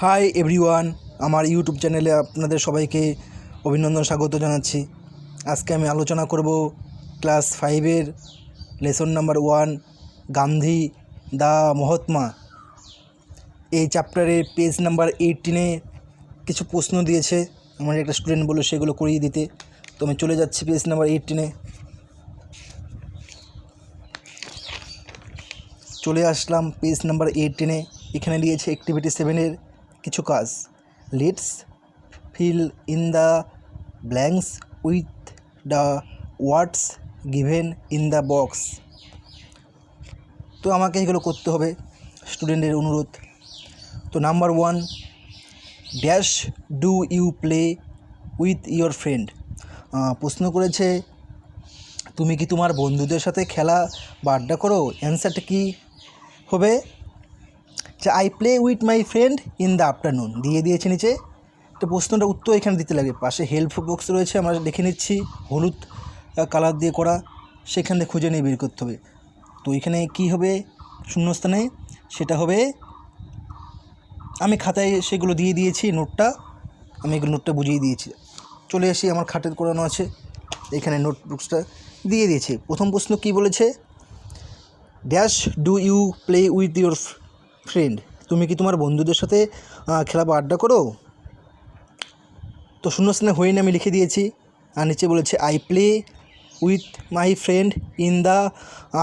Hi everyone, আমার YouTube চ্যানেলে আপনাদের সবাইকে অভিনন্দন স্বাগত জানাচ্ছি। আজকে আমি আলোচনা করব ক্লাস 5-এর lesson number 1 Gandhi the Mahatma. এই চ্যাপ্টারে পেজ নাম্বার 18-এ কিছু প্রশ্ন দিয়েছে, আমার একটা স্টুডেন্ট বলে সেগুলো করিয়ে দিতে। তো আমি চলে যাচ্ছি পেজ নাম্বার 18-এ। চলে আসলাম পেজ নাম্বার 18-এ। এখানে দিয়েছে অ্যাক্টিভিটি 7-এর কিছু কাজ। Let's fill in the blanks with the words given in the box. তো আমাকে এগুলো করতে হবে, স্টুডেন্টের অনুরোধ। তো number 1, dash do you play with your friend. প্রশ্ন করেছে, তুমি কি তোমার বন্ধুদের সাথে খেলা বা আড্ডা করো? অ্যান্সারটা কি হবে? যে I play with my friend in the afternoon দিয়ে দিয়েছে নিচে। তো প্রশ্নটা উত্তর এখানে দিতে লাগে। পাশে হেল্প বক্স রয়েছে, আমরা দেখে নিচ্ছি, হলুদ কালার দিয়ে করা, সেখান থেকে খুঁজে নিয়ে বের করতে হবে। তো এখানে কি হবে শূন্যস্থানে? সেটা হবে, আমি খাতায় সেগুলো দিয়ে দিয়েছি, নোটটা আমি এগুলো নোটটা বুঝিয়ে দিয়েছি। চলে আসি, আমার খাটের করানো আছে, এখানে নোটবুকসটা দিয়ে দিয়েছি। প্রথম প্রশ্ন কি বলেছে? Dash do you play with your friend. তুমি কি তোমার বন্ধুদের সাথে খেলা বা আড্ডা করো? তো শূন্যস্থানে হইন আমি লিখে দিয়েছি। আর নিচে বলেছে I play with my friend in the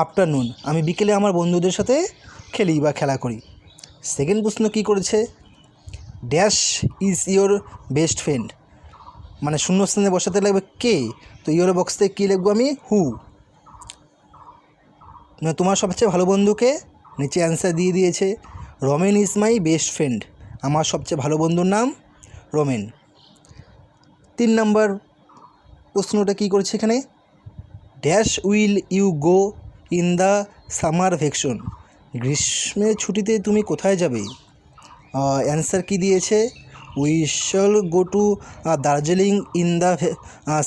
afternoon. আমি বিকেলে আমার বন্ধুদের সাথে খেলি বা খেলা করি। সেকেন্ড প্রশ্ন কী করেছে? Dash is your best friend. মানে শূন্যস্থানে বসাতে লাগবে কে। তো ইয়োর বক্স থেকে কী লিখবো আমি? হু। তোমার সবচেয়ে ভালো বন্ধুকে? নিচে অ্যান্সার দিয়ে দিয়েছে, Ramen is my best friend. আমার সবচেয়ে ভালো বন্ধুর নাম রমেন। 3 নাম্বার প্রশ্নটা কী করেছে এখানে? Dash will you go in the summer vacation. গ্রীষ্মের ছুটিতে তুমি কোথায় যাবে? অ্যান্সার কী দিয়েছে? We shall go to Darjeeling in the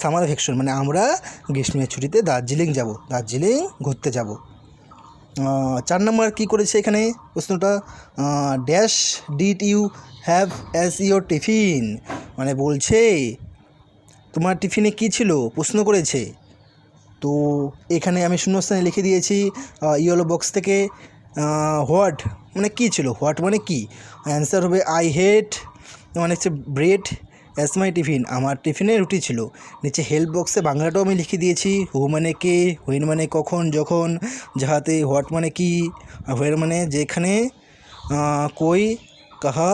summer vacation. মানে আমরা গ্রীষ্মের ছুটিতে দার্জিলিং যাব, দার্জিলিং ঘুরতে যাব। 4 নম্বর কী করেছে এখানে প্রশ্নটা? Dash did you have as your tiffin. মানে বলছে তোমার টিফিনে কী ছিল, প্রশ্ন করেছে। তো এখানে আমি শূন্যস্থানে লিখে দিয়েছি ইয়েলো বক্স থেকে হোয়াট মানে কী ছিল, হোয়াট মানে কি। অ্যান্সার হবে আই হেট মানে হচ্ছে ব্রেড অ্যাজ মাই টিফিন। আমার টিফিনে রুটি ছিল। নিচে হেল্প বক্সে বাংলাটাও আমি লিখে দিয়েছি, হু মানে কে, হুইন মানে কখন যখন, যাহাতে, হোয়াট মানে কি, আর হোয়ার মানে যেখানে, কই কাহা